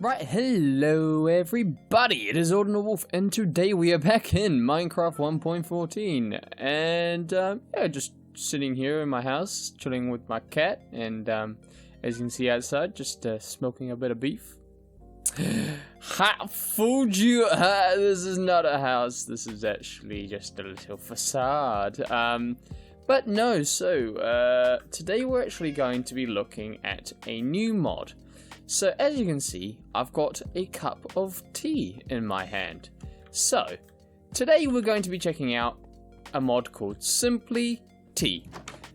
Right, hello everybody, it is Ordinal Wolf, and today we are back in Minecraft 1.14, and yeah, just sitting here in my house, chilling with my cat, and as you can see outside, just smoking a bit of beef. Ha! Fooled you! This is not a house, this is actually just a little facade. But no, so, today we're actually going to be looking at a new mod. So as you can see, I've got a cup of tea in my hand. So, today we're going to be checking out a mod called Simply Tea.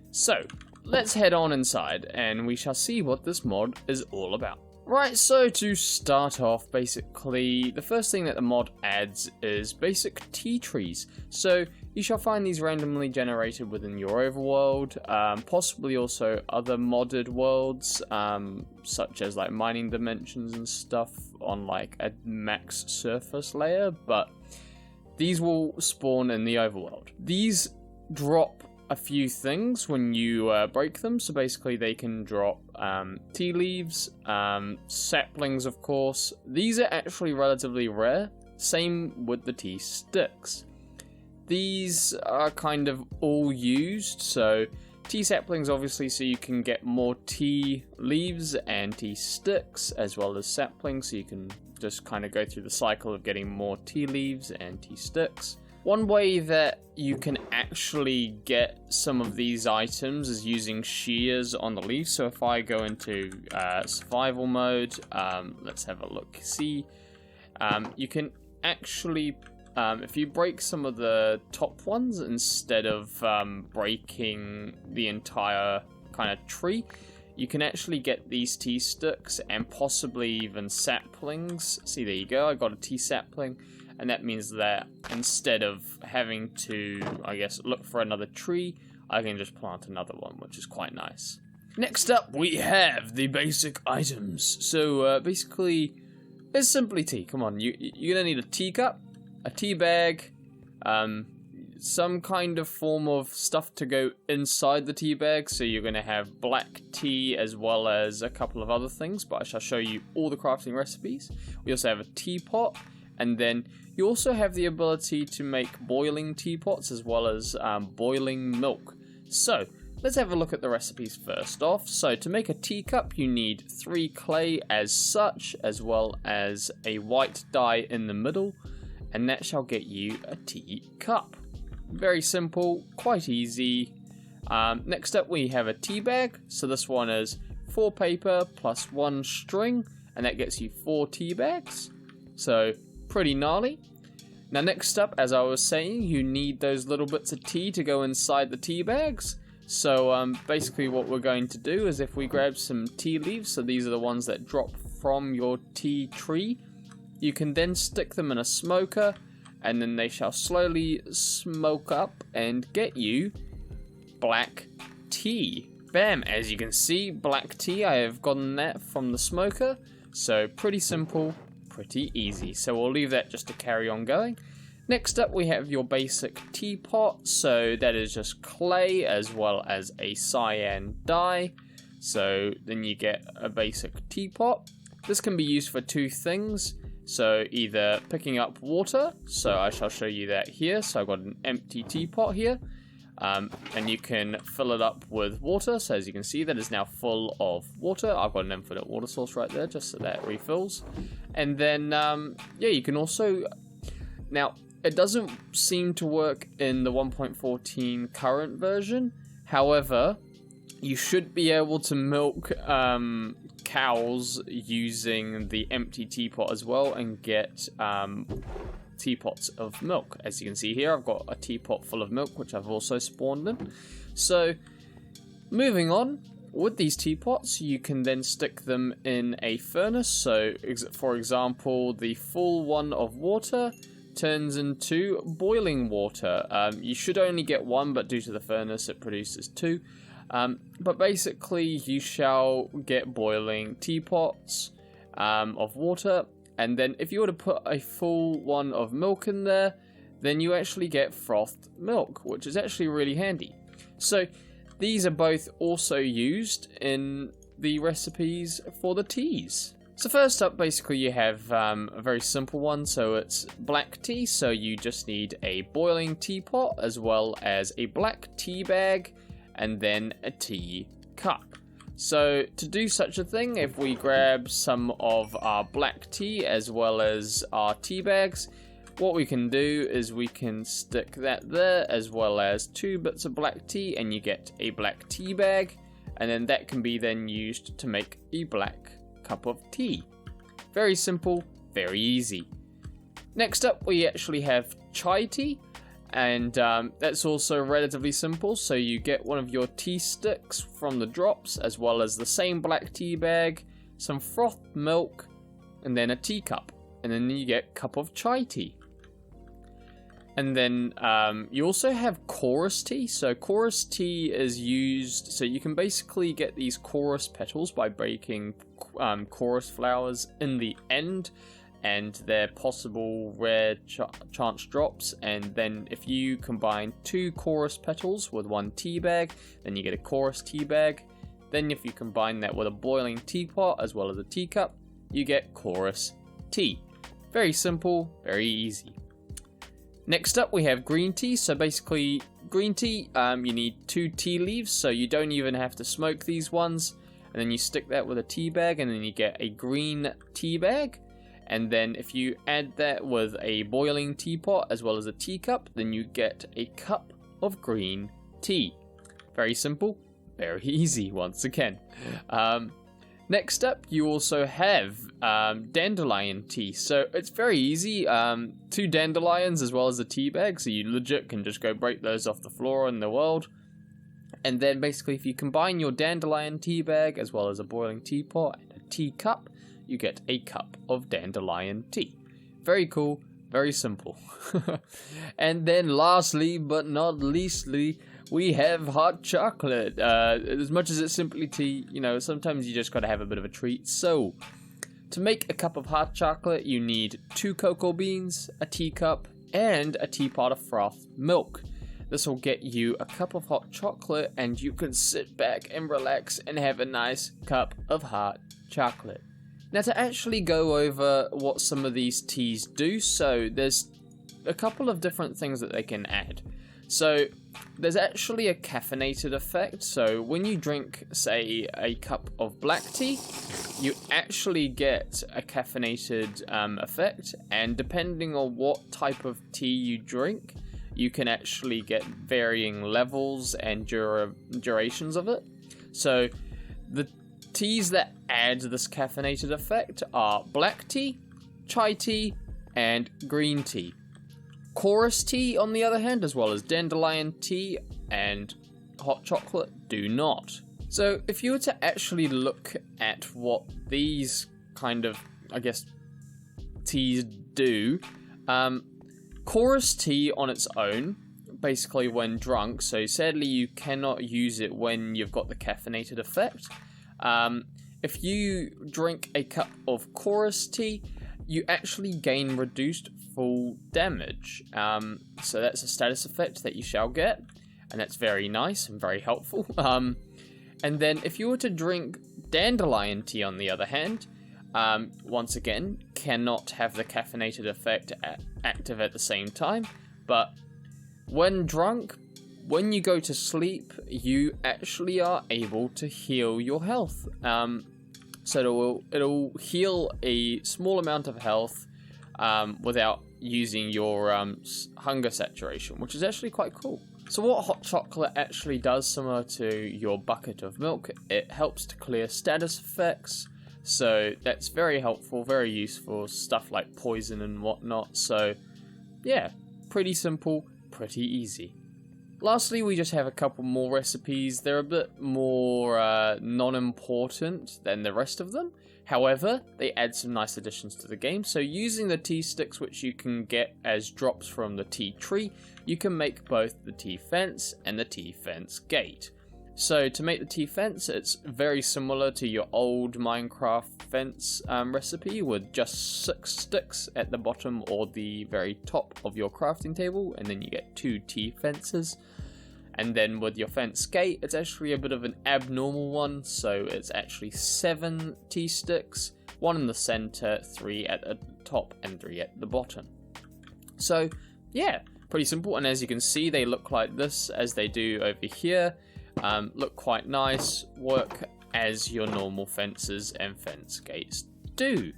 So, let's head on inside and we shall see what this mod is all about. Right, so to start off, basically, the first thing that the mod adds is basic tea trees. So, you shall find these randomly generated within your overworld, possibly also other modded worlds, such as like mining dimensions and stuff on like a max surface layer, but these will spawn in the overworld. These drop a few things when you break them, so basically they can drop tea leaves, saplings of course. These are actually relatively rare, same with the tea sticks. These are kind of all used, so tea saplings obviously so you can get more tea leaves and tea sticks as well as saplings, so you can just kind of go through the cycle of getting more tea leaves and tea sticks. One way that you can actually get some of these items is using shears on the leaf. So if I go into survival mode, let's have a look. See, you can actually, if you break some of the top ones instead of breaking the entire kind of tree, you can actually get these tea sticks and possibly even saplings. See, there you go, I got a tea sapling. And that means that instead of having to, I guess, look for another tree, I can just plant another one, which is quite nice. Next up, we have the basic items. So, basically, it's simply tea. Come on, you're going to need a teacup, a tea bag, some kind of form of stuff to go inside the tea bag. So you're going to have black tea as well as a couple of other things, but I shall show you all the crafting recipes. We also have a teapot. And then you also have the ability to make boiling teapots as well as boiling milk. So let's have a look at the recipes first off. So to make a teacup, you need 3 clay as such, as well as a white dye in the middle, and that shall get you a teacup. Very simple, quite easy. Next up we have a tea bag. So this one is 4 paper plus 1 string, and that gets you 4 tea bags. So pretty gnarly. Now next up, as I was saying, you need those little bits of tea to go inside the tea bags. So basically what we're going to do is if we grab some tea leaves, so these are the ones that drop from your tea tree, you can then stick them in a smoker and then they shall slowly smoke up and get you black tea. Bam, as you can see, black tea, I have gotten that from the smoker. So pretty simple, pretty easy. So we'll leave that just to carry on going. Next up we have your basic teapot. So that is just clay as well as a cyan dye. So then you get a basic teapot. This can be used for 2 things. So either picking up water, so I shall show you that here. So I've got an empty teapot here. And you can fill it up with water, so as you can see that is now full of water. I've got an infinite water source right there just so that it refills. And then yeah, you can also, now it doesn't seem to work in the 1.14 current version, however you should be able to milk cows using the empty teapot as well and get teapots of milk. As you can see here, I've got a teapot full of milk, which I've also spawned in. So, moving on, with these teapots, you can then stick them in a furnace. So, for example, the full one of water turns into boiling water. You should only get 1, but due to the furnace, it produces 2. But basically, you shall get boiling teapots of water. And then if you were to put a full one of milk in there, then you actually get frothed milk, which is actually really handy. So these are both also used in the recipes for the teas. So first up, basically you have a very simple one, so it's black tea, so you just need a boiling teapot as well as a black tea bag and then a tea cup. So to do such a thing, if we grab some of our black tea as well as our tea bags, what we can do is we can stick that there as well as 2 bits of black tea and you get a black tea bag, and then that can be then used to make a black cup of tea. Very simple, very easy. Next up we actually have chai tea, and that's also relatively simple. So you get one of your tea sticks from the drops as well as the same black tea bag, some frothed milk, and then a teacup, and then you get a cup of chai tea. And then you also have chorus tea. So chorus tea is used, so you can basically get these chorus petals by breaking chorus flowers in the end and their possible rare chance drops. And then if you combine 2 chorus petals with 1 tea bag, then you get a chorus tea bag. Then if you combine that with a boiling teapot as well as a teacup, you get chorus tea. Very simple, very easy. Next up we have green tea. So basically green tea, you need 2 tea leaves, so you don't even have to smoke these ones. And then you stick that with a tea bag and then you get a green tea bag. And then if you add that with a boiling teapot as well as a teacup, then you get a cup of green tea. Very simple, very easy once again. Next up, you also have dandelion tea. So it's very easy. 2 dandelions as well as a tea bag. So you legit can just go break those off the floor in the world. And then basically if you combine your dandelion tea bag as well as a boiling teapot and a teacup, you get a cup of dandelion tea. Very cool, very simple. And then lastly but not leastly, we have hot chocolate. As much as it's simply tea, you know, sometimes you just gotta have a bit of a treat. So, to make a cup of hot chocolate, you need 2 cocoa beans, a teacup, and a teapot of frothed milk. This will get you a cup of hot chocolate, and you can sit back and relax and have a nice cup of hot chocolate. Now, to actually go over what some of these teas do, so there's a couple of different things that they can add. So there's actually a caffeinated effect. So when you drink, say, a cup of black tea, you actually get a caffeinated effect. And depending on what type of tea you drink, you can actually get varying levels and durations of it. So the teas that add this caffeinated effect are black tea, chai tea, and green tea. Chorus tea, on the other hand, as well as dandelion tea and hot chocolate, do not. So if you were to actually look at what these kind of, I guess, teas do, chorus tea on its own, basically when drunk, so sadly you cannot use it when you've got the caffeinated effect. If you drink a cup of chorus tea, you actually gain reduced full damage. So that's a status effect that you shall get, and that's very nice and very helpful. And then if you were to drink dandelion tea, on the other hand, once again, cannot have the caffeinated effect active at the same time, but when drunk, when you go to sleep, you actually are able to heal your health. So it'll heal a small amount of health without using your hunger saturation, which is actually quite cool. So what hot chocolate actually does, similar to your bucket of milk, it helps to clear status effects. So that's very helpful, very useful, stuff like poison and whatnot. So yeah, pretty simple, pretty easy. Lastly, we just have a couple more recipes. They're a bit more non-important than the rest of them. However, they add some nice additions to the game. So using the tea sticks, which you can get as drops from the tea tree, you can make both the tea fence and the tea fence gate. So to make the tea fence, it's very similar to your old Minecraft fence recipe, with just 6 sticks at the bottom or the very top of your crafting table, and then you get 2 tea fences. And then with your fence gate, it's actually a bit of an abnormal one, so it's actually 7 tea sticks, 1 in the center, 3 at the top, and 3 at the bottom. So yeah, pretty simple, and as you can see, they look like this as they do over here. Look quite nice, work as your normal fences and fence gates do.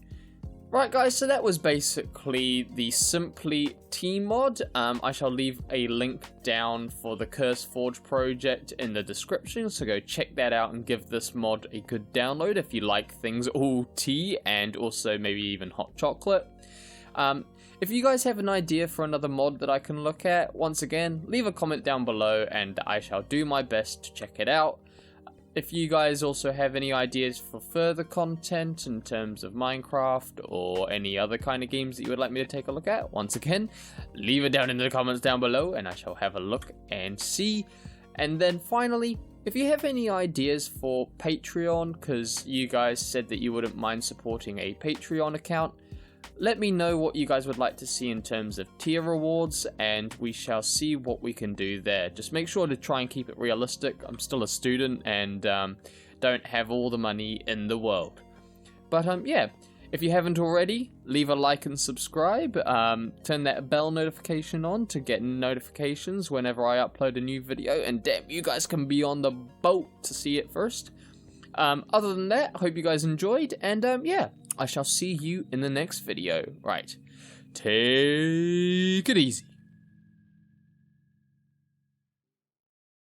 Right guys, so that was basically the Simply T mod. I shall leave a link down for the CurseForge project in the description, so go check that out and give this mod a good download if you like things all tea and also maybe even hot chocolate. If you guys have an idea for another mod that I can look at, once again, leave a comment down below and I shall do my best to check it out. If you guys also have any ideas for further content in terms of Minecraft or any other kind of games that you would like me to take a look at, once again, leave it down in the comments down below and I shall have a look and see. And then finally, if you have any ideas for Patreon, because you guys said that you wouldn't mind supporting a Patreon account, let me know what you guys would like to see in terms of tier rewards, and we shall see what we can do there. Just make sure to try and keep it realistic. I'm still a student and don't have all the money in the world. But yeah, if you haven't already, leave a like and subscribe. Turn that bell notification on to get notifications whenever I upload a new video. And damn, you guys can be on the boat to see it first. Other than that, I hope you guys enjoyed, and yeah, I shall see you in the next video. Right, take it easy.